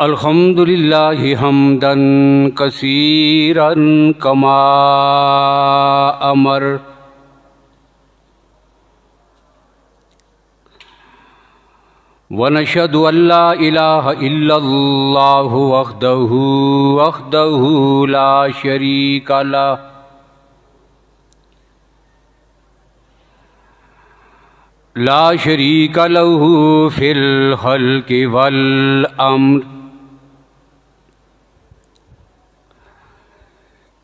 अल्हम्दुलिल्लाहि हम्दन कसीरन कमा अमर। वनशहदु अल्ला इलाहा इल्लल्लाहु वहदहु ला शरीका लह ला शरीका लहू फिल खल्क़ि वल अम्र।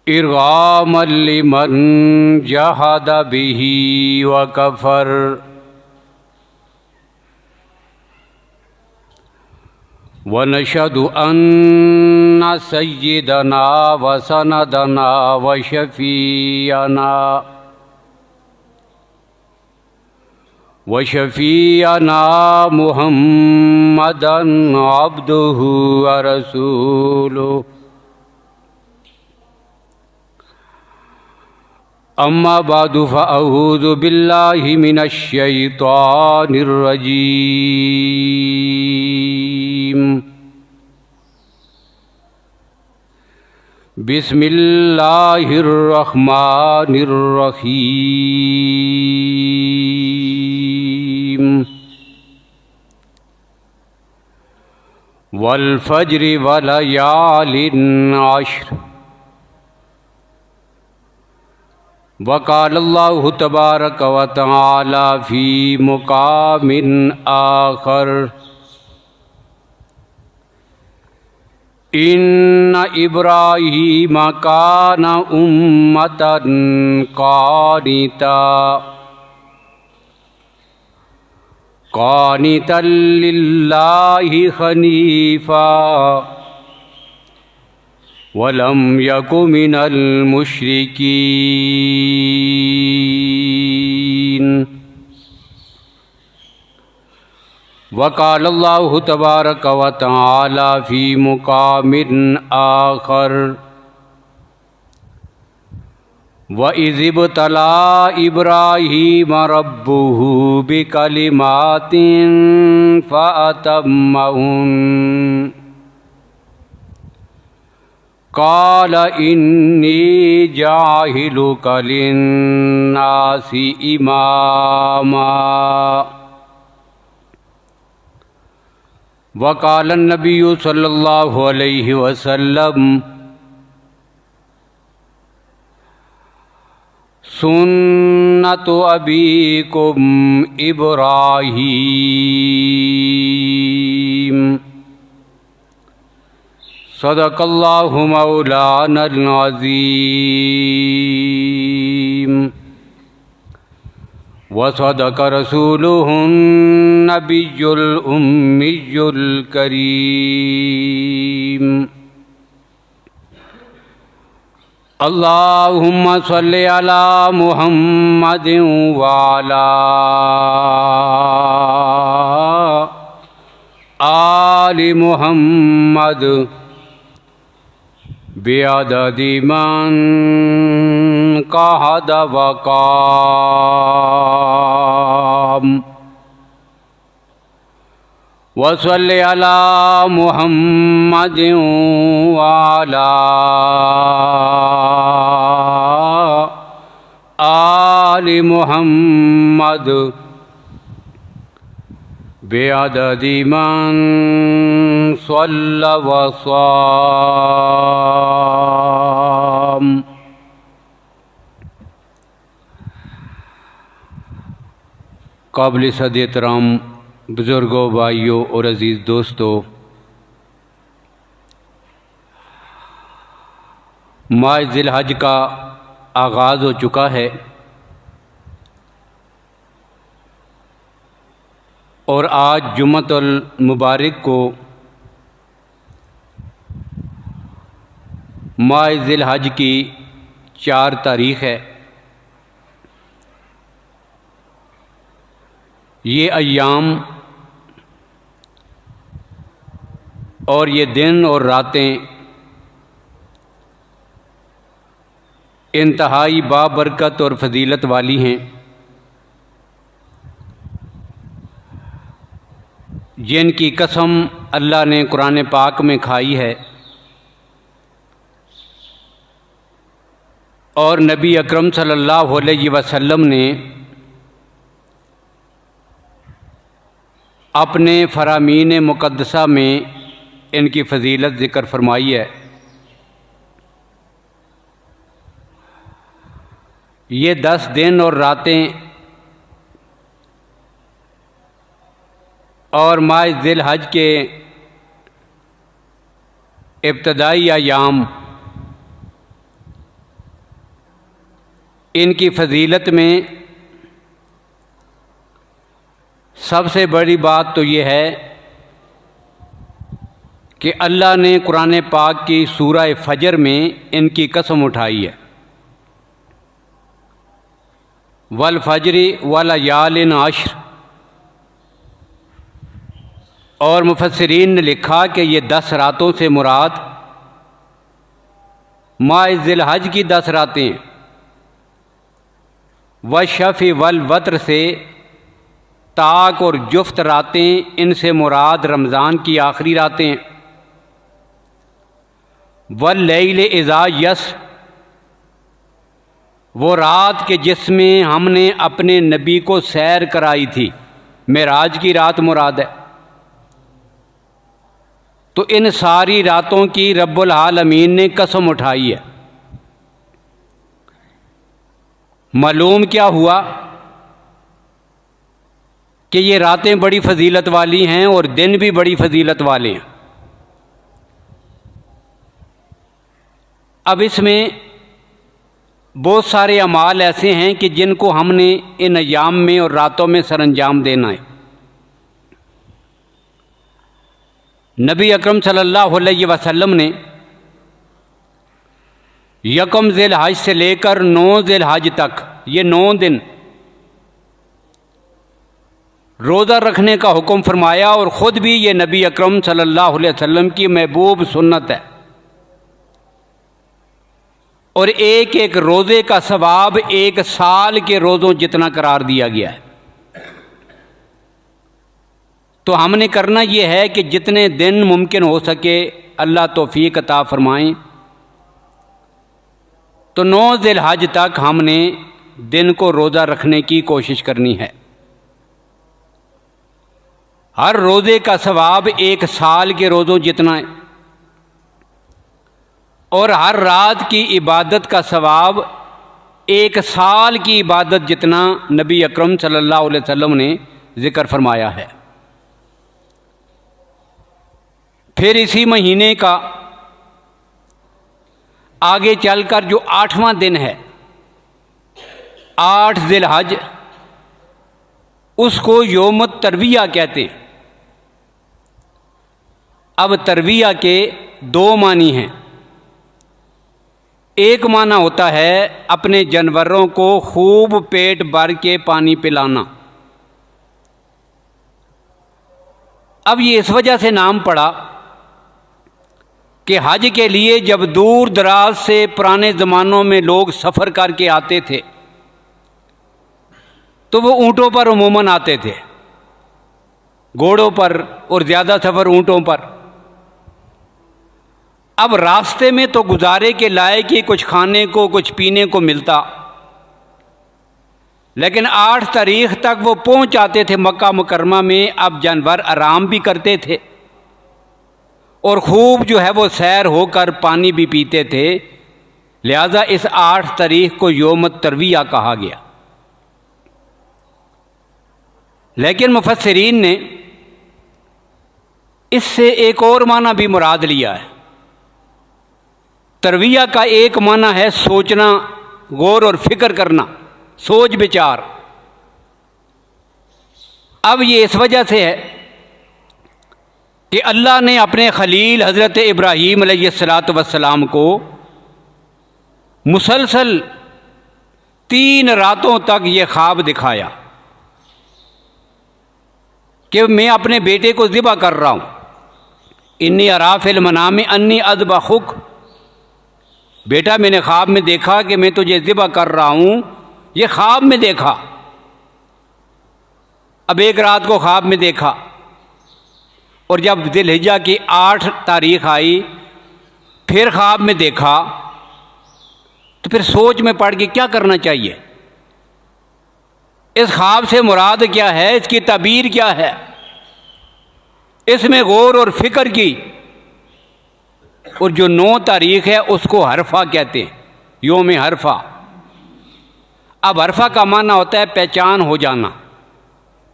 इरगामन लिमन जहद बिही व कफर। वनशहदु अन्ना सय्यदना व सनदना व शफीअना मुहम्मदन अब्दुहु व रसूलुहु। अम्मा बादु फ़अऊज़ु बिल्लाहि मिनश शैतानिर रजीम। बिस्मिल्लाहिर रहमानिर रहीम। वल फज्रि व लयालिन अश्र। वक़ाल अल्लाहु तबारक व तआला फ़ी मुक़ामिन आख़र। इन्ना इब्राहीम कान उम्मतन क़ानितन लिल्लाहि हनीफ़ा वलम यकु मिनल मुश्रिकीन। वक़ाल अल्लाहु तबारक व तआला फ़ी मुक़ामिन आख़र। व इज़ इब्तला इब्राहीम रब्बुहु बिकलिमातिन फ़अतम्महुन्न। क़ाल इन्नी जाहिलुका लिन्नासि इमामा। वक़ाल नबिय्यु सल्लल्लाहु अलैहि वसल्लम सुन्नतु अबीकुम इब्राहीम। सदक़ल्लाहु मौलानल अज़ीम व सदक़ रसूलुहुन नबियुल उम्मियुल करीम। अल्लाहुम्मा सल्लि अला मुहम्मदिन व अला आलि मुहम्मद बिअददि मन कहद व काम। वसल्लि अला मुहम्मदिन व अला आलि मुहम्मद बिअददि मन सल्ला व साम। काबिल सद एहतराम बुज़ुर्गों, भाइयों और अज़ीज़ दोस्तों, माह ज़िलहज का आगाज़ हो चुका है और आज जुम्मतुल मुबारक को माह ज़िलहज की 4 तारीख़ है। ये अय्याम और ये दिन और रातें इंतहाई बाबरकत और फजीलत वाली हैं। जिनकी कसम अल्लाह ने कुरान पाक में खाई है और नबी अकरम सल्लल्लाहु अलैहि वसल्लम ने अपने फरामीन मुक़द्दसा में इनकी फ़जीलत ज़िक्र फरमाई है। ये 10 दिन और रातें और माह ज़िल-हज के इब्तदाई अयाम, इनकी फ़जीलत में सबसे बड़ी बात तो ये है कि अल्लाह ने कुरान पाक की सूरह फजर में इनकी कसम उठाई है। वल फजरी वलयालिन अश्र, और मुफस्सिरीन ने लिखा कि ये 10 रातों से मुराद माह ज़िल-हज की 10 रातें, वशफ़ी वल वत्र से ताक और जुफ्त रातें, इनसे मुराद रमज़ान की आखिरी रातें, वल्लैल इज़ा यस, वो रात के जिसमें हमने अपने नबी को सैर कराई थी, मेराज की रात मुराद है। तो इन सारी रातों की रब्बुल आलमीन ने कसम उठाई है। मालूम क्या हुआ कि ये रातें बड़ी फजीलत वाली हैं और दिन भी बड़ी फजीलत वाले हैं। अब इसमें बहुत सारे अमाल ऐसे हैं कि जिनको हमने इन अयाम में और रातों में सरअंजाम देना है। नबी अकरम सल्लल्लाहु अलैहि वसल्लम ने यकम ज़िल-हज से लेकर 9 ज़िल-हज तक, ये 9 दिन रोज़ा रखने का हुक्म फरमाया, और ख़ुद भी ये नबी अकरम सल्लल्लाहु अलैहि वसल्लम की महबूब सुन्नत है। और एक एक रोज़े का सवाब 1 साल के रोज़ों जितना करार दिया गया है। तो हमने करना ये है कि जितने दिन मुमकिन हो सके अल्लाह तौफीक अता फरमाएं। तो 9 ज़िल-हज तक हमने दिन को रोज़ा रखने की कोशिश करनी है। हर रोज़े का सवाब 1 साल के रोज़ों जितना है, और हर रात की इबादत का सवाब 1 साल की इबादत जितना नबी अकरम सल्लल्लाहु अलैहि वसल्लम ने ज़िक्र फरमाया है। फिर इसी महीने का आगे चलकर जो 8वां दिन है, 8 ज़िल-हज, उसको यौम तरविया कहते हैं। अब तरविया के 2 मानी हैं। एक माना होता है अपने जानवरों को खूब पेट भर के पानी पिलाना। अब ये इस वजह से नाम पड़ा कि हज के लिए जब दूर दराज से पुराने ज़मानों में लोग सफ़र करके आते थे तो वो ऊँटों पर उमूमन आते थे, घोड़ों पर, और ज़्यादा सफ़र ऊँटों पर। अब रास्ते में तो गुजारे के लायक ही कुछ खाने को कुछ पीने को मिलता, लेकिन 8 तारीख तक वो पहुंच जाते थे मक्का मुकरमा में। अब जानवर आराम भी करते थे और खूब जो है वो सैर होकर पानी भी पीते थे, लिहाजा इस 8 तारीख को यौम तरविया कहा गया। लेकिन मुफस्सिरीन ने इससे एक और माना भी मुराद लिया है। तरविया का एक माना है सोचना, गौर और फिक्र करना, सोच विचार। अब ये इस वजह से है कि अल्लाह ने अपने खलील हज़रत इब्राहीम अलैहिस्सलातु वस्सलाम को मुसलसल 3 रातों तक ये ख्वाब दिखाया कि मैं अपने बेटे को ज़िबा कर रहा हूँ। इन्नी अरा फिल मनामी अन्नी अज़बहुक, बेटा मैंने ख्वाब में देखा कि मैं तुझे ज़िबा कर रहा हूँ। ये ख्वाब में देखा। अब एक रात को ख्वाब में देखा, और जब ज़िलहिज्जा की 8 तारीख आई, फिर ख्वाब में देखा, तो फिर सोच में पड़ गई क्या करना चाहिए, इस ख्वाब से मुराद क्या है, इसकी ताबीर क्या है। इसमें गौर और फिक्र की, और जो 9 तारीख है उसको हरफा कहते हैं, योम हरफा। अब हरफा का माना होता है पहचान हो जाना,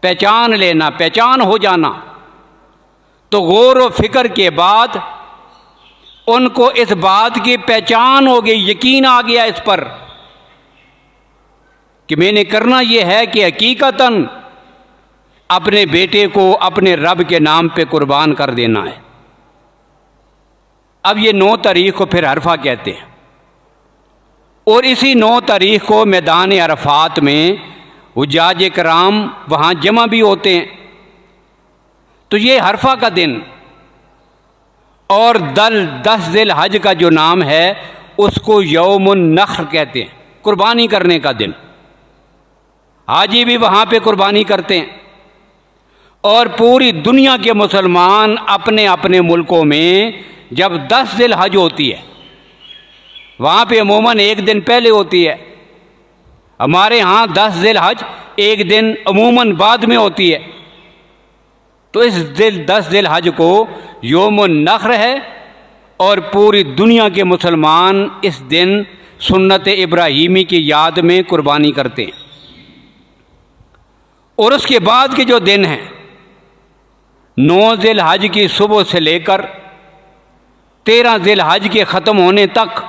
पहचान लेना, पहचान हो जाना। तो गौर और फिक्र के बाद उनको इस बात की पहचान हो गई, यकीन आ गया इस पर कि मैंने करना यह है कि हकीकतन अपने बेटे को अपने रब के नाम पे कुर्बान कर देना है। अब ये 9 तारीख को फिर अरफा कहते हैं, और इसी 9 तारीख को मैदान अरफात में हुज्जाज कराम वहाँ जमा भी होते हैं। तो ये अरफा का दिन और 10 ज़िलहज का जो नाम है उसको यौमुन नख्र कहते हैं, कुर्बानी करने का दिन। हाजी भी वहाँ पे कुर्बानी करते हैं, और पूरी दुनिया के मुसलमान अपने अपने मुल्कों में जब 10 ज़िलहज होती है, वहाँ पे अमूमन एक दिन पहले होती है, हमारे यहाँ 10 ज़िलहज एक दिन अमूमन बाद में होती है। तो इस 10 ज़िलहज को यौमुन नख्र है, और पूरी दुनिया के मुसलमान इस दिन सुन्नत इब्राहीमी की याद में कुर्बानी करते हैं। और उसके बाद के जो दिन हैं 9 ज़िलहज की सुबह से लेकर 13 ज़िलहज के ख़त्म होने तक,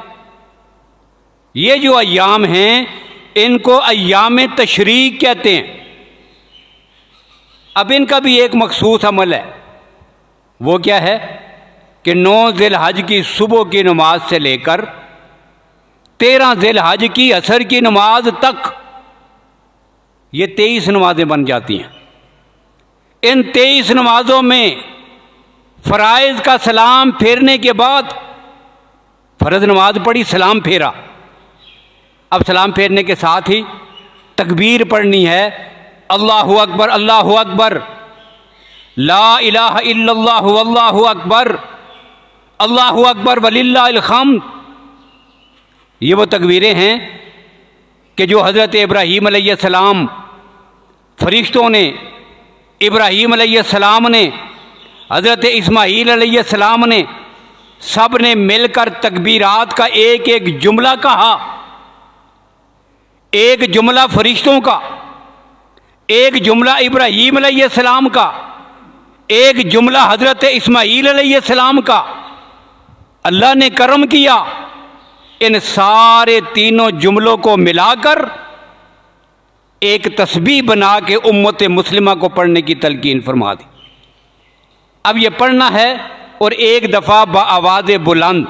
ये जो अय्याम हैं इनको अय्याम तशरीक कहते हैं। अब इनका भी एक मखसूस अमल है, वो क्या है कि 9 ज़िलहज की सुबह की नमाज से लेकर 13 ज़िलहज की असर की नमाज तक ये 23 नमाजें बन जाती हैं। इन 23 नमाजों में फ़राइज़ का सलाम फेरने के बाद, फ़र्ज़ नमाज पढ़ी, सलाम फेरा, अब सलाम फेरने के साथ ही तकबीर पढ़नी है, अल्लाहु अकबर, अल्लाहु अकबर, ला इलाहा इल्लल्लाहु अल्लाहु अकबर, अल्लाहु अकबर वलिल्लाहिल हम्द। ये वो तकबीरें हैं कि जो हज़रत इब्राहीम अलैहिस्सलाम, फरिश्तों ने, इब्राहीम अलैहिस्सलाम ने, हज़रत इस्माईल अलैहिस्सलाम ने, सब ने मिलकर तकबीरात का एक एक जुमला कहा। एक जुमला फरिश्तों का, एक जुमला इब्राहीम अलैहिस्सलाम का, एक जुमला हज़रत इस्माईल अलैहिस्सलाम का। अल्लाह ने करम किया, इन सारे तीनों जुमलों को मिलाकर एक तस्बीह बना के उम्मत मुस्लिमा को पढ़ने की तलकीन फरमा दी। अब ये पढ़ना है, और एक दफ़ा आवाज़ बुलंद,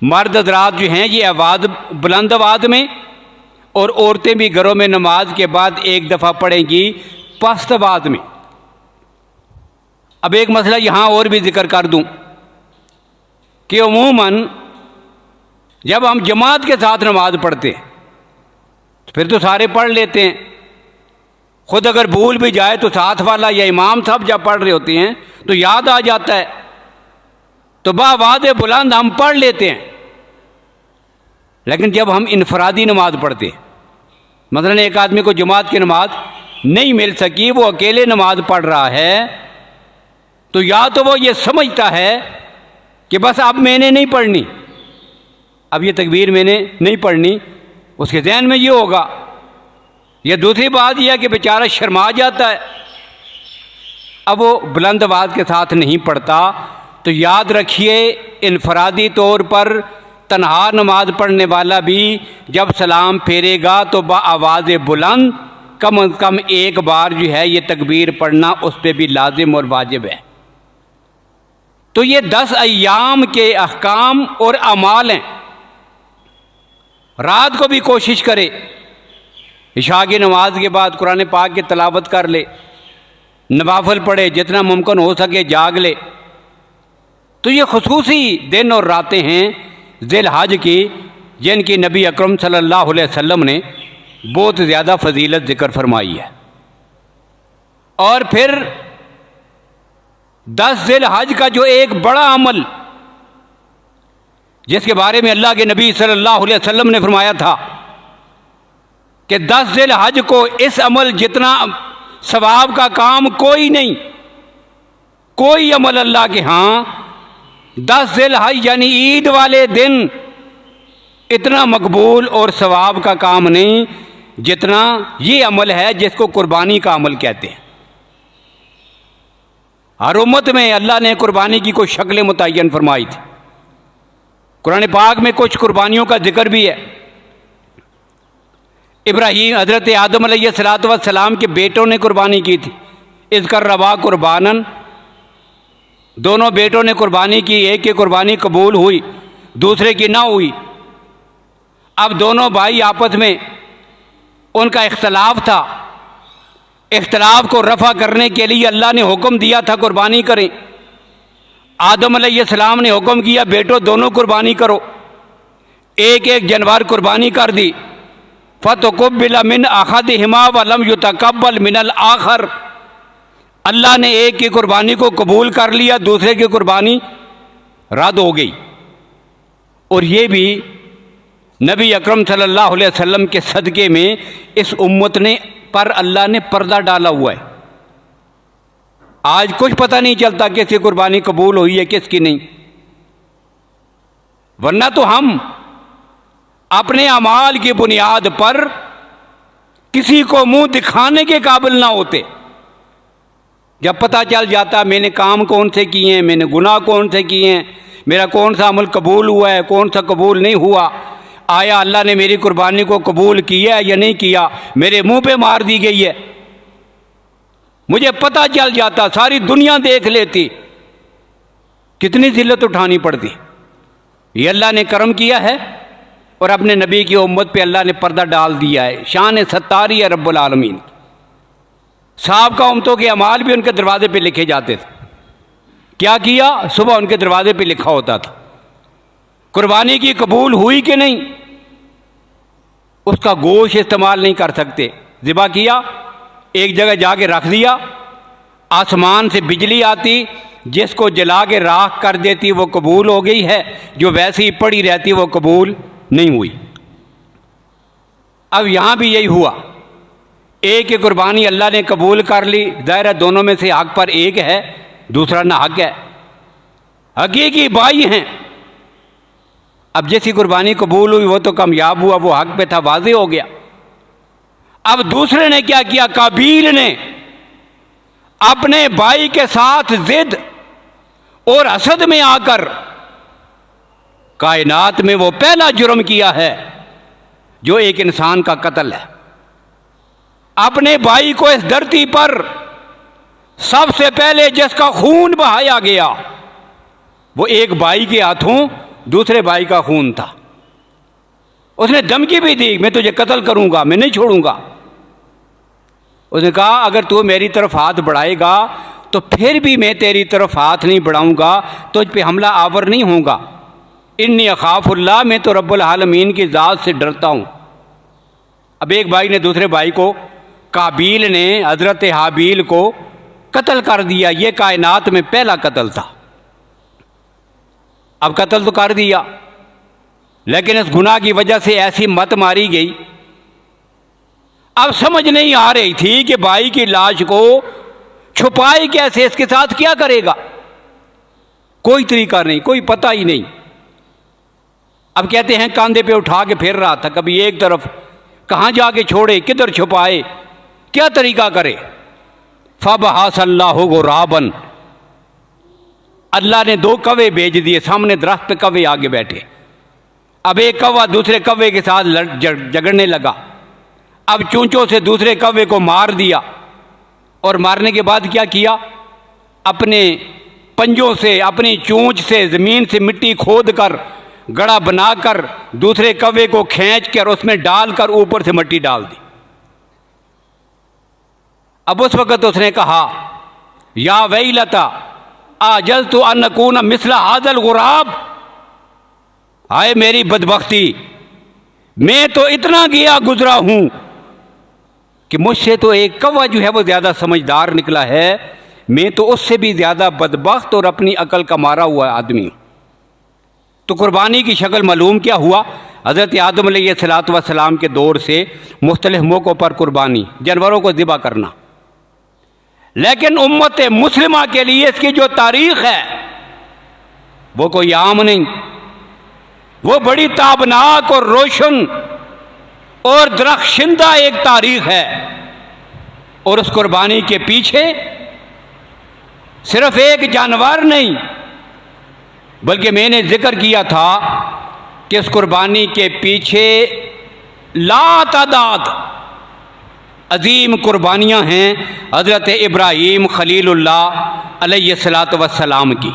मर्द हज़रात जो हैं ये आवाज़ बुलंद आवाज़ में, और औरतें भी घरों में नमाज के बाद एक दफ़ा पढ़ेंगी पस्त आवाज़ में। अब एक मसला यहाँ और भी जिक्र कर दूँ कि अमूमन जब हम जमात के साथ नमाज पढ़ते हैं तो फिर तो सारे पढ़ लेते हैं, खुद अगर भूल भी जाए तो साथ वाला या इमाम साहब जब पढ़ रहे होते हैं तो याद आ जाता है, तो बावाज़ बुलंद हम पढ़ लेते हैं। लेकिन जब हम इनफरादी नमाज पढ़ते हैं, मसलन एक आदमी को जमात की नमाज नहीं मिल सकी, वो अकेले नमाज पढ़ रहा है, तो या तो वो ये समझता है कि बस अब मैंने नहीं पढ़नी, अब ये तकबीर मैंने नहीं पढ़नी, उसके जहन में ये होगा। या दूसरी बात यह है कि बेचारा शर्मा जाता है, अब वो बुलंद आवाज़ के साथ नहीं पढ़ता। तो याद रखिए, इनफरादी तौर पर तन्हा नमाज पढ़ने वाला भी जब सलाम फेरेगा तो आवाज़ बुलंद कम अज़ कम एक बार जो है ये तकबीर पढ़ना उस पर भी लाजिम और वाजिब है। तो ये 10 अय्याम के अहकाम और अमाल हैं। रात को भी कोशिश करे, इशा की नमाज के बाद कुरान पाक की तलावत कर ले, नवाफिल पढ़े, जितना मुमकिन हो सके जाग ले। तो ये खुसूसी दिन और रातें हैं ज़िलहज की, जिनकी नबी अकरम सल्लल्लाहु अलैहि वसल्लम ने बहुत ज़्यादा फजीलत ज़िक्र फरमाई है। और फिर 10 ज़िल हज का जो एक बड़ा अमल, जिसके बारे में अल्लाह के नबी सल्लल्लाहु अलैहि वसल्लम ने फरमाया था कि 10 ज़िल हज को इस अमल जितना सवाब का काम कोई नहीं, कोई अमल अल्लाह के यहाँ 10 ज़िल हज यानी ईद वाले दिन इतना मकबूल और सवाब का काम नहीं जितना ये अमल है जिसको कुर्बानी का अमल कहते हैं। हर उम्मत में अल्लाह ने कुर्बानी की कुछ शक्लें मुतय्यन फरमाई थी। कुरान पाक में कुछ कुर्बानियों का जिक्र भी है। इब्राहीम हज़रत आदम अलैहिस्सलाम के बेटों ने कुर्बानी की थी। इज़कर रवा कुर्बानन, दोनों बेटों ने कुर्बानी की, एक की कुर्बानी कबूल हुई, दूसरे की ना हुई। अब दोनों भाई आपस में उनका इख्तलाफ था। इख्तलाफ को रफ़ा करने के लिए अल्लाह ने हुक्म दिया था कुर्बानी करें। आदम अलैहिस्सलाम ने हुक्म किया बेटो दोनों कुर्बानी करो। एक एक जानवर कुर्बानी कर दी। फ़तुक़ुब्बिला मिन अहदिहिमा वलम युतक़ब्बल मिनल आखर, अल्लाह ने एक की कुर्बानी को कबूल कर लिया, दूसरे की कुर्बानी रद्द हो गई। और ये भी नबी अकरम सल्लल्लाहु अलैहि वसल्लम के सदक़े में इस उम्मत ने पर अल्लाह ने पर्दा डाला हुआ है। आज कुछ पता नहीं चलता किसकी कुर्बानी कबूल हुई है किसकी नहीं। वरना तो हम अपने अमाल की बुनियाद पर किसी को मुंह दिखाने के काबिल ना होते। जब पता चल जाता मैंने काम कौन से किए हैं, मैंने गुनाह कौन से किए हैं, मेरा कौन सा अमल कबूल हुआ है, कौन सा कबूल नहीं हुआ, आया अल्लाह ने मेरी कुर्बानी को कबूल किया है या नहीं किया, मेरे मुंह पे मार दी गई है, मुझे पता चल जाता, सारी दुनिया देख लेती, कितनी जिल्लत उठानी पड़ती। ये अल्लाह ने करम किया है और अपने नबी की उम्मत पे अल्लाह ने पर्दा डाल दिया है। शान सत्तारी है रब्बुल आलमीन। साहब उम्मतों के अमाल भी उनके दरवाजे पे लिखे जाते थे। क्या किया, सुबह उनके दरवाजे पे लिखा होता था। कुर्बानी की कबूल हुई कि नहीं, उसका गोश्त इस्तेमाल नहीं कर सकते। ज़िबा किया, एक जगह जाके रख दिया, आसमान से बिजली आती, जिसको जला के राख कर देती वो कबूल हो गई है, जो वैसे ही पड़ी रहती वो कबूल नहीं हुई। अब यहाँ भी यही हुआ, एक की कुर्बानी अल्लाह ने कबूल कर ली। दायरा दोनों में से हक पर एक है, दूसरा ना हक है, हकीकी भाई हैं। अब जैसी कुर्बानी कबूल हुई वो तो कामयाब हुआ, वो हक पे था, वाज़ेह हो गया। अब दूसरे ने क्या किया, काबील ने अपने भाई के साथ जिद और हसद में आकर कायनात में वो पहला जुर्म किया है जो एक इंसान का कत्ल है। अपने भाई को इस धरती पर सबसे पहले जिसका खून बहाया गया वो एक भाई के हाथों दूसरे भाई का खून था। उसने धमकी भी दी, मैं तुझे कत्ल करूंगा, मैं नहीं छोड़ूंगा। उसने कहा अगर तू मेरी तरफ हाथ बढ़ाएगा तो फिर भी मैं तेरी तरफ हाथ नहीं बढ़ाऊंगा, तुझ पे हमला आवर नहीं होगा। इन्नी अखाफुल्लाह, मैं तो रब्बुल आलमीन की ज़ात से डरता हूँ। अब एक भाई ने दूसरे भाई को, काबील ने हज़रत हाबील को कत्ल कर दिया। ये कायनात में पहला कत्ल था। अब कत्ल तो कर दिया, लेकिन इस गुनाह की वजह से ऐसी मत मारी गई। अब समझ नहीं आ रही थी कि भाई की लाश को छुपाए कैसे, इसके साथ क्या करेगा, कोई तरीका नहीं, कोई पता ही नहीं। अब कहते हैं कंधे पे उठा के फिर रहा था, कभी एक तरफ, कहाँ जाके छोड़े, किधर छुपाए, क्या तरीका करे। फबहासल्लाहु गुराबन, अल्लाह ने 2 कौवे भेज दिए, सामने दरख्त पे कौवे आगे बैठे। अब एक कौवा दूसरे कौवे के साथ झगड़ने लगा। अब चूंचों से दूसरे कौवे को मार दिया, और मारने के बाद क्या किया, अपने पंजों से, अपनी चूंच से ज़मीन से मिट्टी खोद कर गड़ा बनाकर दूसरे कौवे को खींच कर उसमें डालकर ऊपर से मिट्टी डाल दी। अब उस वक़्त उसने कहा या वैलता आजल तो अनकून मिसला हाजल गुराब, हाय मेरी बदबख्ती, मैं तो इतना गया गुजरा हूं कि मुझसे तो एक कौवा जो है वो ज़्यादा समझदार निकला है। मैं तो उससे भी ज़्यादा बदबख्त और अपनी अकल का मारा हुआ आदमी हूँ। तो कुर्बानी की शक्ल मालूम क्या हुआ? हज़रत आदम अलैहिस्सलाम के दौर से मुख्तलिफ मौक़ों पर कुर्बानी, जानवरों को ज़िबा करना। लेकिन उम्मत मुस्लिमा के लिए इसकी जो तारीख़ है वो कोई आम नहीं, वो बड़ी ताबनाक और रोशन और दरख्शिंदा एक तारीख़ है। और उस कुर्बानी के पीछे सिर्फ एक जानवर नहीं, बल्कि मैंने जिक्र किया था कि इस कुर्बानी के पीछे लातादाद अजीम कुर्बानियाँ हैं हज़रत इब्राहीम खलीलुल्लाह अलैहिस्सलातु वस्सलाम की।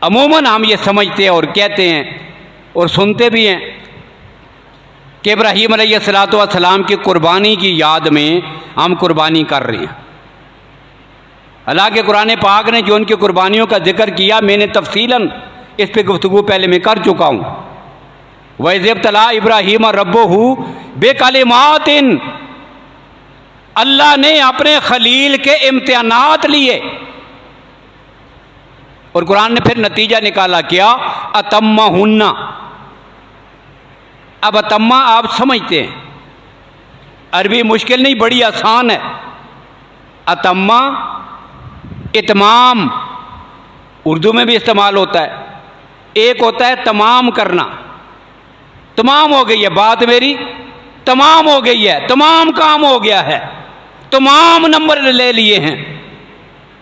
अमूमन हम ये समझते हैं और कहते हैं और सुनते भी हैं कि इब्राहीम अलैहिस्सलातु वस्सलाम की कुर्बानी की याद में हम कुर्बानी कर रहे हैं। हालांकि कुरान पाक ने जो उनकी कुर्बानियों का जिक्र किया, मैंने तफसीलन इस पर गुफ्तगू पहले मैं कर चुका हूँ। वइज़्तला इब्राहीम रब्बुहु बिकलिमातिन, अल्लाह ने अपने खलील के इम्तिहानात लिए और कुरान ने फिर नतीजा निकाला क्या? अतम्मा हुन्ना। अब अतम्मा आप समझते हैं, अरबी मुश्किल नहीं, बड़ी आसान है। अतम्मा इतमाम उर्दू में भी इस्तेमाल होता है। एक होता है तमाम करना, तमाम हो गई है बात मेरी, तमाम हो गई है, तमाम काम हो गया है, तमाम नंबर ले लिए हैं।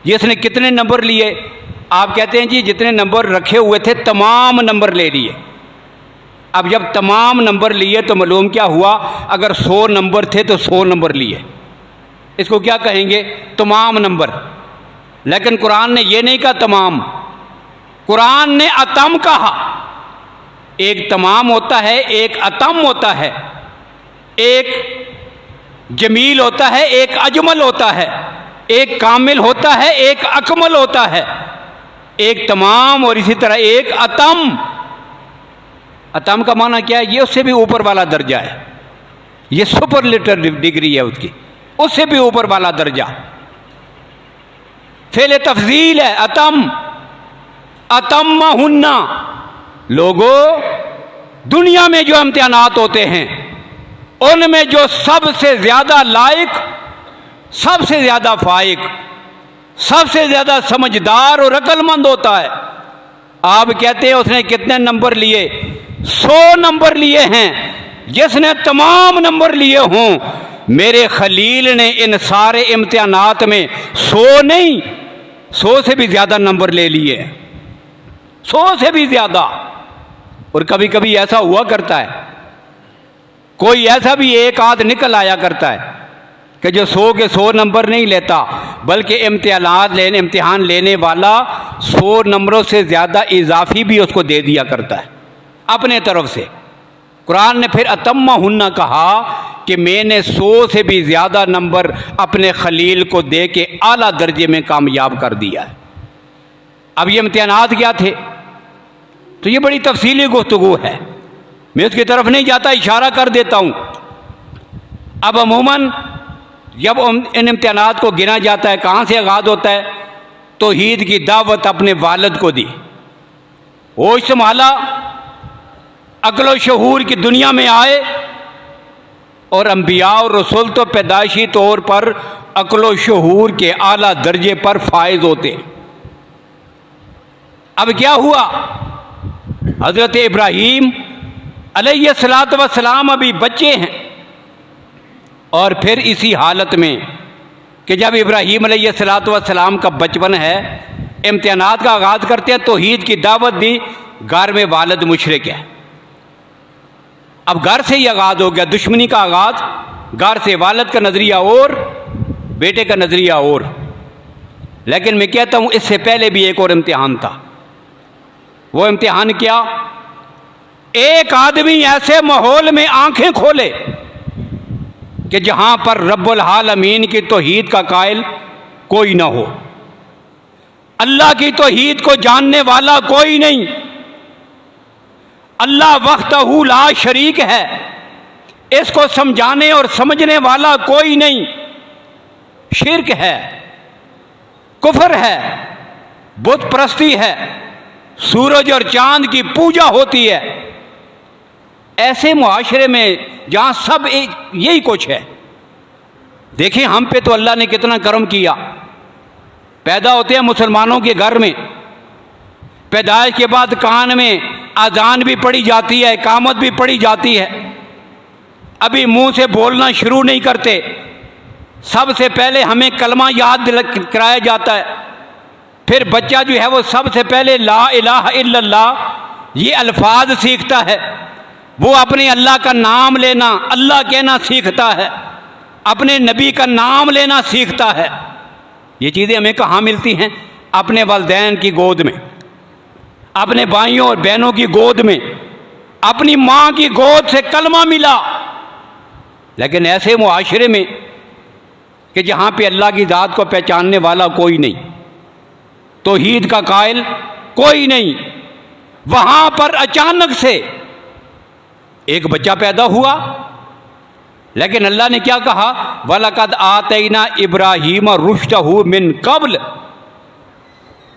जिसने कितने नंबर लिए? आप कहते हैं जी जितने नंबर रखे हुए थे तमाम नंबर ले लिए। अब जब तमाम नंबर लिए तो मालूम क्या हुआ? अगर 100 नंबर थे तो 100 नंबर लिए। इसको क्या कहेंगे? तमाम नंबर। लेकिन कुरान ने ये नहीं कहा तमाम, कुरान ने अतम कहा। एक तमाम होता है, एक अतम होता है, एक जमील होता है, एक अजमल होता है, एक कामिल होता है, एक अकमल होता है, एक तमाम और इसी तरह एक अतम। अतम का माना क्या है? ये उससे भी ऊपर वाला दर्जा है, ये सुपरलेटिव डिग्री है उसकी, उससे भी ऊपर वाला दर्जा। फेले तफजील है अतम, अतम्मा हुन्ना। लोगों, दुनिया में जो इम्तिहानात होते हैं उनमें जो सबसे ज्यादा लायक, सबसे ज्यादा फाइक, सबसे ज्यादा समझदार और अक्लमंद होता है, आप कहते हैं उसने कितने नंबर लिए? 100 नंबर लिए हैं। जिसने तमाम नंबर लिए हों, मेरे खलील ने इन सारे इम्तिहानात में 100 नहीं, 100 से भी ज्यादा नंबर ले लिए, 100 से भी ज्यादा। और कभी कभी ऐसा हुआ करता है, कोई ऐसा भी एक आध निकल आया करता है कि जो 100 के 100 नंबर नहीं लेता, बल्कि इम्तिहान लेने वाला 100 नंबरों से ज़्यादा इजाफी भी उसको दे दिया करता है अपने तरफ से। कुरान ने फिर अतम्मा हुन्ना कहा कि मैंने 100 से भी ज़्यादा नंबर अपने खलील को दे के आला दर्जे में कामयाब कर दिया है। अब ये इम्तिहानात क्या थे? तो ये बड़ी तफसीली गुफ्तगू है, मैं उसकी तरफ नहीं जाता, इशारा कर देता हूँ। अब अमूमन जब इन इम्तिहानात को गिना जाता है, कहाँ से आगाज़ होता है? तौहीद की दावत अपने वालिद को दी, वो संभाला, अक्ल शहूर की दुनिया में आए। और अंबिया और रसूल तो पैदाइशी तौर पर अक्ल शहूर के आला दर्जे पर फायज होते हैं। अब क्या हुआ? हज़रत इब्राहीम अलैहिस्सलातु वस्सलाम अभी बच्चे हैं, और फिर इसी हालत में कि जब इब्राहीम अलैहिस्सलातु वस्सलाम का बचपन है, इम्तिहानात का आगाज़ करते हैं, तौहीद की दावत दी, घर में वालिद मुशरिक है। अब घर से ही आगाज़ हो गया दुश्मनी का आगाज़, घर से, वालिद का नज़रिया और बेटे का नज़रिया और। लेकिन मैं कहता हूँ इससे पहले भी एक और इम्तिहान था। वो इम्तिहान क्या? एक आदमी ऐसे माहौल में आंखें खोले कि जहां पर रब्बुल आलमीन की तौहीद का कायल कोई ना हो, अल्लाह की तौहीद को जानने वाला कोई नहीं, अल्लाह वहदहू ला शरीक है, इसको समझाने और समझने वाला कोई नहीं, शिर्क है, कुफर है, बुत परस्ती है, सूरज और चांद की पूजा होती है। ऐसे मुआशरे में जहां सब यही कुछ है। देखिए हम पे तो अल्लाह ने कितना करम किया। पैदा होते हैं मुसलमानों के घर में, पैदाइश के बाद कान में अजान भी पढ़ी जाती है, इकामत भी पढ़ी जाती है। अभी मुंह से बोलना शुरू नहीं करते, सबसे पहले हमें कलमा याद कराया जाता है। फिर बच्चा जो है वो सबसे पहले ला इलाहा इल्लल्लाह ये अल्फाज सीखता है। वो अपने अल्लाह का नाम लेना, अल्लाह कहना सीखता है, अपने नबी का नाम लेना सीखता है। ये चीज़ें हमें कहाँ मिलती हैं? अपने वालिदैन की गोद में, अपने भाइयों और बहनों की गोद में, अपनी माँ की गोद से कलमा मिला। लेकिन ऐसे मुआशरे में कि जहाँ पे अल्लाह की ज़ात को पहचानने वाला कोई नहीं, तौहीद का कायल कोई नहीं, वहाँ पर अचानक से एक बच्चा पैदा हुआ। लेकिन अल्लाह ने क्या कहा? वलकद आतैना इब्राहीम रुश्दहू मिन कब्ल।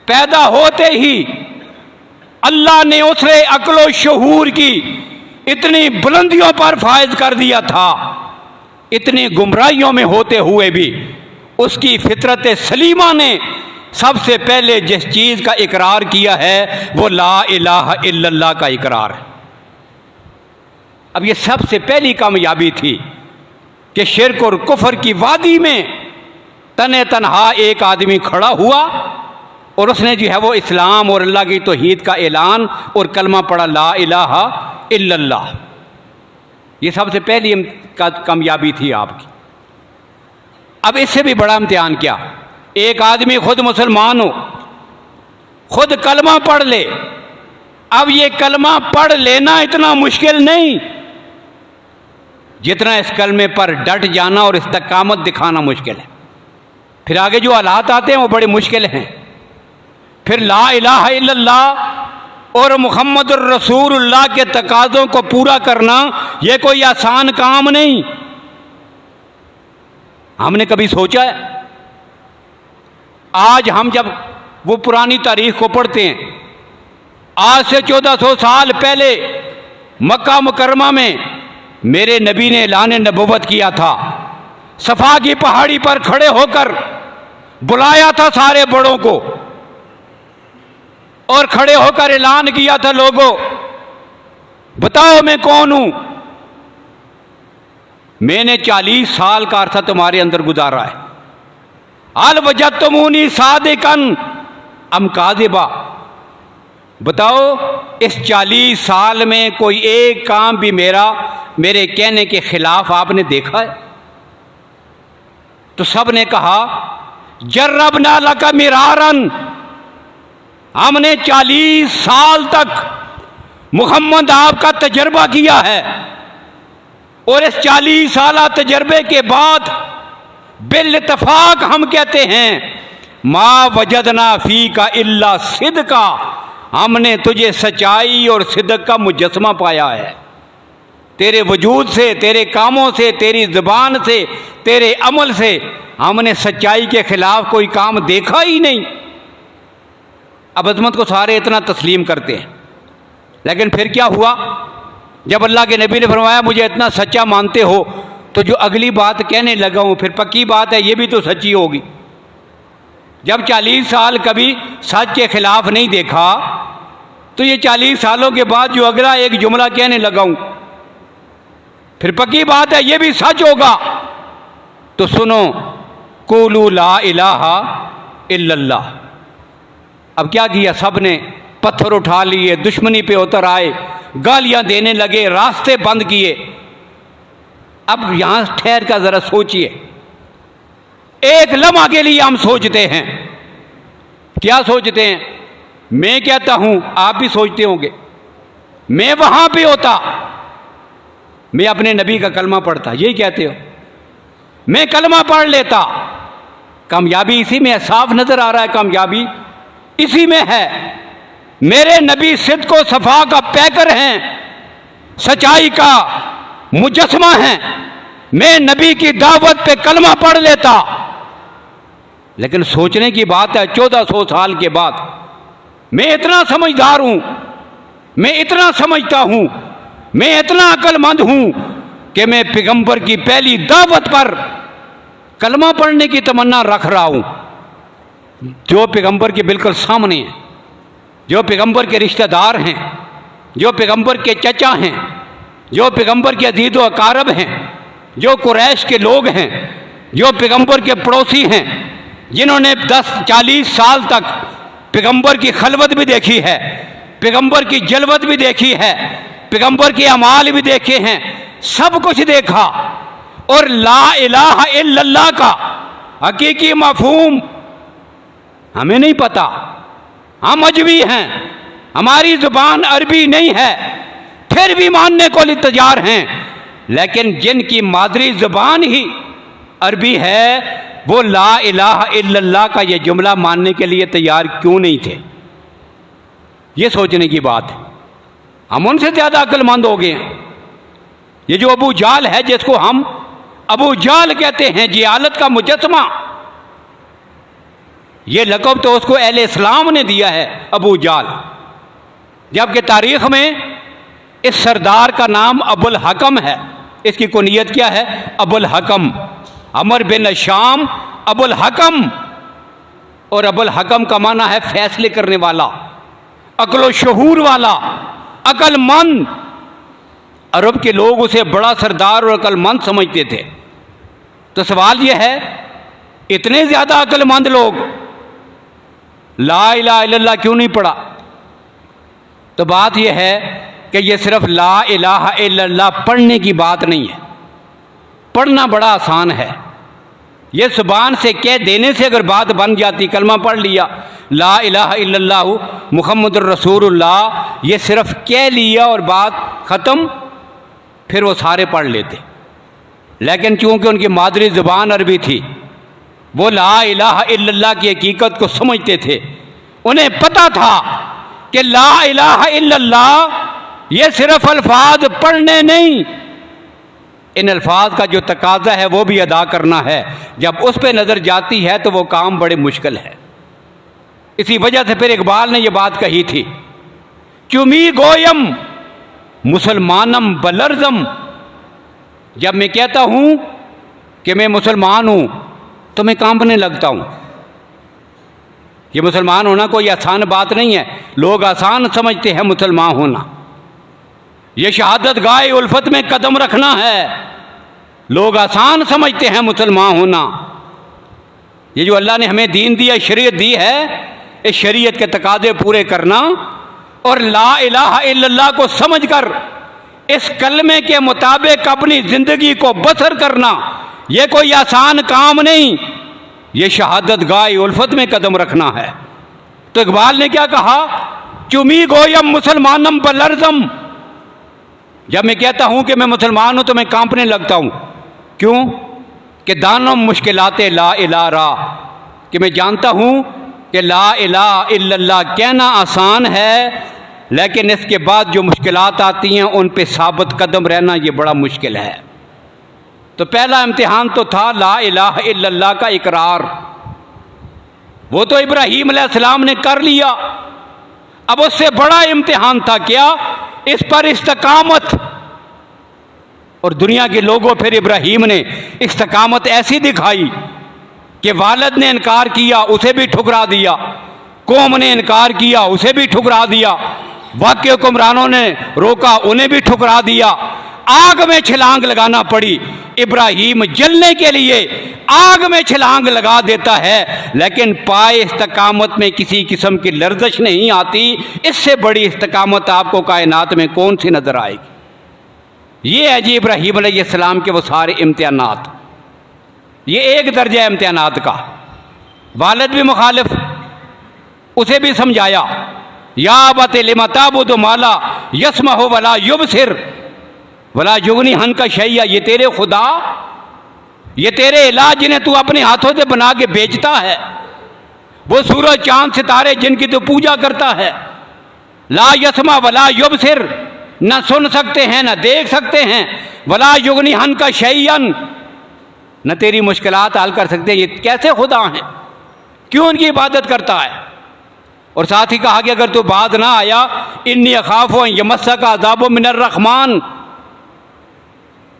पैदा होते ही अल्लाह ने उसे अक्लो शहूर की इतनी बुलंदियों पर फायज कर दिया था, इतनी गुमराहियों में होते हुए भी उसकी फितरत सलीमा ने सबसे पहले जिस चीज़ का इकरार किया है वो ला इलाहा इल्लल्लाह का इकरार है। अब ये सबसे पहली कामयाबी थी कि शिर्क और कुफर की वादी में तने तनहा एक आदमी खड़ा हुआ और उसने जो है वो इस्लाम और अल्लाह की तौहीद का ऐलान और कलमा पढ़ा, ला इलाहा इल्लल्लाह। ये सबसे पहली कामयाबी थी आपकी। अब इससे भी बड़ा इम्तिहान क्या? एक आदमी खुद मुसलमान हो, खुद कलमा पढ़ ले। अब ये कलमा पढ़ लेना इतना मुश्किल नहीं जितना इस कलमे पर डट जाना और इस्तकामत दिखाना मुश्किल है। फिर आगे जो हालात आते हैं वो बड़े मुश्किल हैं। फिर ला इलाहा इल्लल्लाह और मुहम्मद रसूलुल्लाह के तकाज़ों को पूरा करना ये कोई आसान काम नहीं। हमने कभी सोचा है? आज हम जब वो पुरानी तारीख को पढ़ते हैं, आज से 1400 साल पहले मक्का मुकरमा में मेरे नबी ने ऐलान नबुव्वत किया था। सफा की पहाड़ी पर खड़े होकर बुलाया था सारे बड़ों को और खड़े होकर ऐलान किया था, लोगों बताओ मैं कौन हूं। मैंने 40 साल का अरसा तुम्हारे अंदर गुजारा है। अल वजदतुमूनी सादिकन अम काज़िबा। बताओ इस 40 साल में कोई एक काम भी मेरे कहने के खिलाफ आपने देखा है? तो सब ने कहा जर्रबना लका मिरारन, हमने 40 साल तक मुहम्मद आपका तजर्बा किया है और इस 40 साल तजर्बे के बाद बिल इत्तफाक हम कहते हैं मा वजदना फी का इल्ला सिद्का, हमने तुझे सच्चाई और सिद्क का मुजस्समा पाया है। तेरे वजूद से, तेरे कामों से, तेरी ज़ुबान से, तेरे अमल से हमने सच्चाई के खिलाफ कोई काम देखा ही नहीं। अब अज़मत को सारे इतना तस्लीम करते हैं, लेकिन फिर क्या हुआ? जब अल्लाह के नबी ने फरमाया मुझे इतना सच्चा मानते हो, तो जो अगली बात कहने लगा हूँ फिर पक्की बात है ये भी तो सच्ची होगी। जब 40 साल कभी सच के खिलाफ नहीं देखा, तो ये 40 सालों के बाद जो अगला एक जुमला कहने लगा हूँ फिर पक्की बात है ये भी सच होगा। तो सुनो, कुलू ला इलाहा इल्लल्लाह। अब क्या किया? सब ने पत्थर उठा लिए, दुश्मनी पे उतर आए, गालियां देने लगे, रास्ते बंद किए। अब यहां ठहर कर जरा सोचिए, एक लम्हा के लिए हम सोचते हैं। क्या सोचते हैं? मैं कहता हूं, आप भी सोचते होंगे, मैं वहां पे होता, मैं अपने नबी का कलमा पढ़ता। यही कहते हो? मैं कलमा पढ़ लेता। कामयाबी इसी में है, साफ नजर आ रहा है कामयाबी इसी में है। मेरे नबी सिद्क व सफा का पैकर हैं, सच्चाई का मुजस्समा है। मैं नबी की दावत पे कलमा पढ़ लेता, लेकिन सोचने की बात है 1400 साल के बाद मैं इतना समझदार हूं, मैं इतना समझता हूं, मैं इतना अक्लमंद हूं कि मैं पैगंबर की पहली दावत पर कलमा पढ़ने की तमन्ना रख रहा हूं, जो पैगंबर के बिल्कुल सामने हैं, जो पैगंबर के रिश्तेदार हैं, जो पैगंबर के चचा हैं, जो पैगंबर के अजीज व अकारब हैं, जो कुरैश के लोग हैं, जो पैगंबर के पड़ोसी हैं, जिन्होंने 10-40 साल तक पैगंबर की खलवत भी देखी है, पैगंबर की जलवत भी देखी है, पैगंबर के अमाल भी देखे हैं, सब कुछ देखा, और ला इलाहा इल्लल्लाह का हकीकी मफहूम हमें नहीं पता। हम अजमी हैं, हमारी जुबान अरबी नहीं है, फिर भी मानने को तैयार हैं। लेकिन जिनकी मादरी जुबान ही अरबी है वो ला इलाहा इल्लल्लाह का ये जुमला मानने के लिए तैयार क्यों नहीं थे? ये सोचने की बात है। हम उनसे ज़्यादा अक्लमंद हो गए हैं। ये जो अबू जाल है, जिसको हम अबू जाल कहते हैं, जियालत का मुजस्समा, ये लक़ब तो उसको अहले इस्लाम ने दिया है, अबू जाल, जबकि तारीख़ में इस सरदार का नाम अबुल हकम है। इसकी कुनियत क्या है? अबुल हकम, अमर बिन शाम अबुल हकम। और अबुल हकम का माना है फैसले करने वाला, अक्ल शहूर वाला, अक्लमंद। अरब के लोग उसे बड़ा सरदार और अक्लमंद समझते थे। तो सवाल यह है, इतने ज़्यादा अक्लमंद लोग ला इलाहा इल्लल्लाह क्यों नहीं पढ़ा? तो बात यह है कि यह सिर्फ ला इलाहा इल्लल्लाह पढ़ने की बात नहीं है। पढ़ना बड़ा आसान है, यह ज़ुबान से कह देने से अगर बात बन जाती, कलमा पढ़ लिया ला इलाहा इल्लल्लाहु मुहम्मदुर रसूलुल्लाह, ये सिर्फ कह लिया और बात ख़त्म, फिर वो सारे पढ़ लेते। लेकिन चूँकि उनकी मादरी ज़ुबान अरबी थी, वो ला इलाहा इल्लल्लाह की हकीकत को समझते थे। उन्हें पता था कि ला इलाहा इल्लल्लाह ये सिर्फ अल्फाज पढ़ने नहीं, इन अल्फाज का जो तकाजा है वो भी अदा करना है। जब उस पर नज़र जाती है तो वो काम बड़े मुश्किल है। इसी वजह से फिर इकबाल ने यह बात कही थी, चुमी गोयम मुसलमानम बलरजम। जब मैं कहता हूँ कि मैं मुसलमान हूँ तो मैं कांपने लगता हूँ। ये मुसलमान होना कोई आसान बात नहीं है। लोग आसान समझते हैं मुसलमान होना, ये शहादत गाए उल्फत में कदम रखना है। लोग आसान समझते हैं मुसलमान होना। ये जो अल्लाह ने हमें दीन दिया, शरीयत दी है, इस शरीयत के तकाजे पूरे करना और ला इलाहा इल्लल्लाह को समझकर इस कलमे के मुताबिक अपनी ज़िंदगी को बसर करना, ये कोई आसान काम नहीं। ये शहादत गाए उल्फत में कदम रखना है। तो इकबाल ने क्या कहा, चुमी गोयम मुसलमानम बलरजम। जब मैं कहता हूं कि मैं मुसलमान हूं तो मैं कांपने लगता हूं। क्यों? कि दानों मुश्किलाते ला इलाहा, कि मैं जानता हूं कि ला इलाहा इल्लल्लाह कहना आसान है, लेकिन इसके बाद जो मुश्किलात आती हैं उन पे साबित कदम रहना ये बड़ा मुश्किल है। तो पहला इम्तिहान तो था ला इलाहा इल्लल्लाह का इकरार। वो तो इब्राहीम अलैहिस्सलाम ने कर लिया। अब उससे बड़ा इम्तिहान था क्या? इस पर इस्तकामत। और दुनिया के लोगों फिर इब्राहीम ने इस्तकामत ऐसी दिखाई कि वालिद ने इनकार किया, उसे भी ठुकरा दिया, कौम ने इनकार किया, उसे भी ठुकरा दिया, वाक़ई हुक्मरानों ने रोका, उन्हें भी ठुकरा दिया। आग में छलांग लगाना पड़ी। इब्राहीम जलने के लिए आग में छलांग लगा देता है, लेकिन पाए इस्तकामत में किसी किस्म की लर्जश नहीं आती। इससे बड़ी इस्तकामत आपको कायनात में कौन सी नजर आएगी? ये है जी इब्राहीम अलैहिस्सलाम के वो सारे इम्तिहानात। ये एक दर्जा है इम्तिहानात का। वालिद भी मुखालिफ, उसे भी समझाया, या बत लिमा ताबुदु माला यस्महु वला युबसिर वला युगनी हन का शैया। ये तेरे खुदा, ये तेरे इलाह जिन्हें तू अपने हाथों से बना के बेचता है, वो सूरज चांद सितारे जिनकी तू पूजा करता है, ला यस्मा वला युबसिर, न सुन सकते हैं न देख सकते हैं, वला युगनी हन का शैयन, न तेरी मुश्किलात हल कर सकते हैं। ये कैसे खुदा हैं? क्यों उनकी इबादत करता है? और साथ ही कहा कि अगर तू बाज ना आया, इन्नी अखाफ़ु अन यमस्सका अज़ाबुम मिनर रहमान,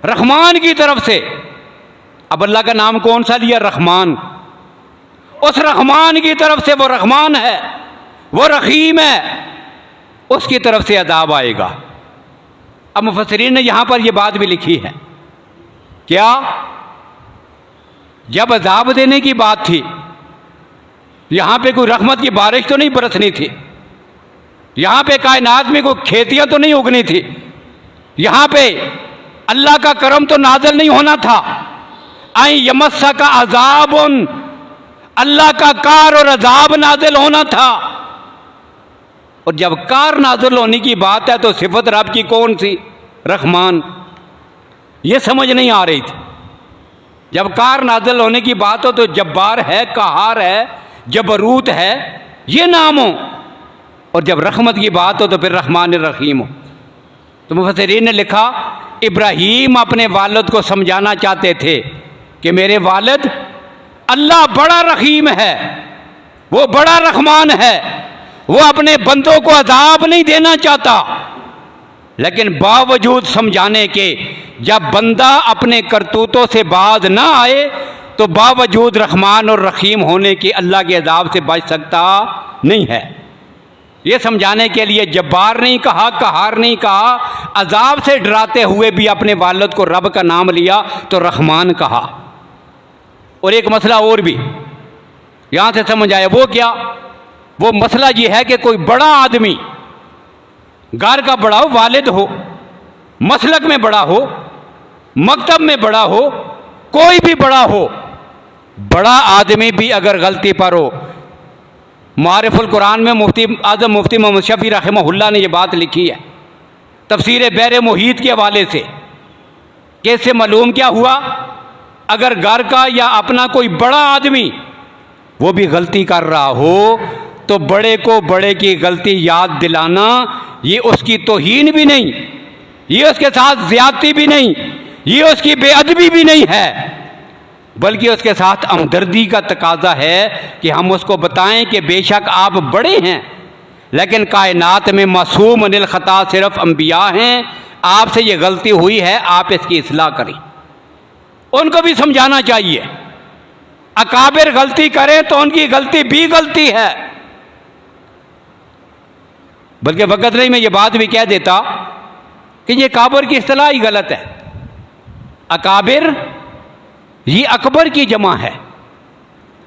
रहमान की तरफ से। अब अल्लाह का नाम कौन सा लिया? रहमान। उस रहमान की तरफ से, वो रहमान है, वो रहीम है, उसकी तरफ से अज़ाब आएगा। अब मुफस्सिरीन ने यहां पर यह बात भी लिखी है, क्या जब अज़ाब देने की बात थी, यहां पे कोई रहमत की बारिश तो नहीं बरसनी थी, यहां पे कायनात में कोई खेतियां तो नहीं उगनी थी, यहां पे अल्लाह का करम तो नाज़िल नहीं होना था। आई यमस्सा का अज़ाबुन, अल्लाह का कार और अज़ाब नाज़िल होना था। और जब कार नाज़िल होने की बात है तो सिफत रब की कौन सी? रहमान। ये समझ नहीं आ रही थी। जब कार नाज़िल होने की बात हो तो जब्बार है, कहार है, जबरूत है, ये नाम हो, और जब रहमत की बात हो तो फिर रहमान रहीम हो। तो मुफस्सिरीन ने लिखा, इब्राहीम अपने वालिद को समझाना चाहते थे कि मेरे वालिद, अल्लाह बड़ा रहीम है, वो बड़ा रहमान है, वो अपने बंदों को अज़ाब नहीं देना चाहता, लेकिन बावजूद समझाने के जब बंदा अपने करतूतों से बाज ना आए तो बावजूद रहमान और रहीम होने के अल्लाह के अज़ाब से बच सकता नहीं है। ये समझाने के लिए जब्बार नहीं कहा, कहार नहीं कहा, अज़ाब से डराते हुए भी अपने वालिद को रब का नाम लिया तो रहमान कहा। और एक मसला और भी यहाँ से समझ आया, वो क्या? वो मसला ये है कि कोई बड़ा आदमी, घर का बड़ा हो, वालिद हो, मसलक में बड़ा हो, मकतब में बड़ा हो, कोई भी बड़ा हो, बड़ा आदमी भी अगर गलती पर हो, मारिफुल कुरान में मुफ्ती आज़म मुफ्ती मोहम्मद शफी रहमहुल्लाह ने यह बात लिखी है तफसीर बैर मुहीत के हवाले से, कि इससे मालूम क्या हुआ? अगर घर का या अपना कोई बड़ा आदमी वो भी गलती कर रहा हो तो बड़े को बड़े की गलती याद दिलाना ये उसकी तौहीन भी नहीं, ये उसके साथ ज़्यादती भी नहीं, ये उसकी बेअदबी भी नहीं है, बल्कि उसके साथ हमदर्दी का तकाजा है कि हम उसको बताएं कि बेशक आप बड़े हैं, लेकिन कायनात में मासूम अनिल ख़ता सिर्फ अंबिया हैं, आपसे ये गलती हुई है, आप इसकी इस्लाह करें। उनको भी समझाना चाहिए। अकाबिर गलती करें तो उनकी गलती भी गलती है। बल्कि वक़्त नहीं, मैं ये बात भी कह देता कि ये काबिर की इस्तिलाह ही गलत है। अकाबिर ये अकबर की जमा है,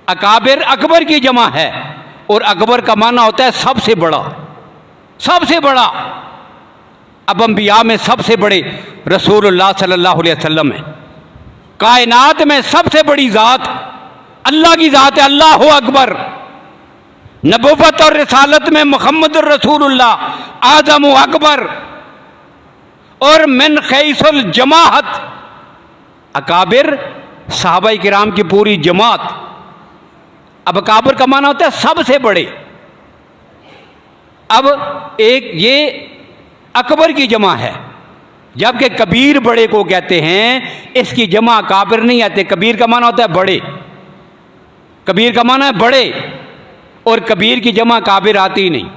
अकाबिर अकबर की जमा है, और अकबर का माना होता है सबसे बड़ा, सबसे बड़ा। अब अंबिया में सबसे बड़े रसूलुल्लाह सल्लल्लाहु अलैहि वसल्लम है, कायनात में सबसे बड़ी ज़ात अल्लाह की ज़ात है, अल्लाह अकबर। नबुव्वत और रिसालत में मुहम्मद रसूलुल्लाह आज़म अकबर, और मिन खैसुल जमाअत अकाबिर सहाबाए किराम की पूरी जमात। अब अकाबिर का माना होता है सबसे बड़े। अब एक ये अकबर की जमा है, जबकि कबीर बड़े को कहते हैं, इसकी जमा अकाबिर नहीं आते। कबीर का माना होता है बड़े, कबीर का माना है बड़े, और कबीर की जमा काबिर आती नहीं,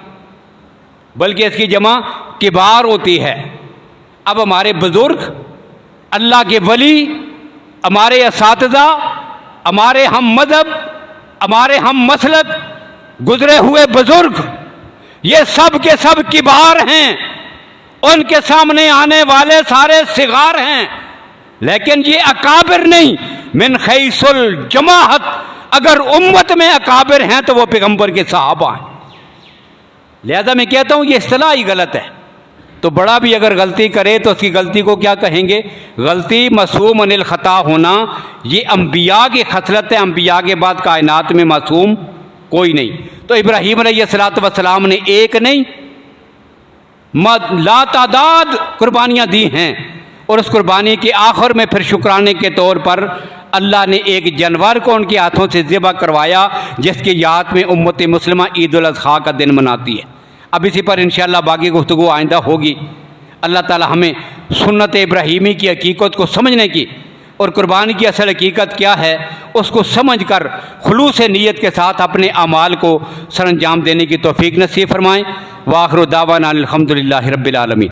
बल्कि इसकी जमा किबार होती है। अब हमारे बुजुर्ग, अल्लाह के वली, हमारे असातिज़ा, हमारे हम मज़हब, हमारे हम मसलक, गुजरे हुए बुजुर्ग, ये सब के सब किबार हैं, उनके सामने आने वाले सारे सिगार हैं, लेकिन ये अकाबिर नहीं। मिन खैसुल जमाअत, अगर उम्मत में अकाबिर हैं तो वो पैगंबर के सहाबा हैं। लिहाजा मैं कहता हूँ ये इस्तिलाह ही गलत है। तो बड़ा भी अगर गलती करे तो उसकी गलती को क्या कहेंगे? गलती मासूम अनिल ख़ता होना, ये अंबिया की खसलत है, अंबिया के बाद कायनात में मासूम कोई नहीं। तो इब्राहीम अलैहिस्सलाम ने एक नहीं लातादाद कुर्बानियाँ दी हैं, और उस कुर्बानी के आखिर में फिर शुक्राने के तौर पर अल्लाह ने एक जानवर को उनके हाथों से ज़िबा करवाया, जिसकी याद में उम्मत मुस्लिमा ईद उल अज़हा का दिन मनाती है। अब इसी पर इंशाअल्लाह बाकी गुफ्तगू आइंदा होगी। अल्लाह ताला हमें सुन्नत इब्राहीमी की हकीकत को समझने की और कुर्बानी की असल हकीकत क्या है उसको समझ कर खुलूस नीयत के साथ अपने अमाल को सरअंजाम देने की तौफीक नसीब फरमाएँ। वाखिर दावाना अल्हम्दुलिल्लाहि रब्बिल आलमीन।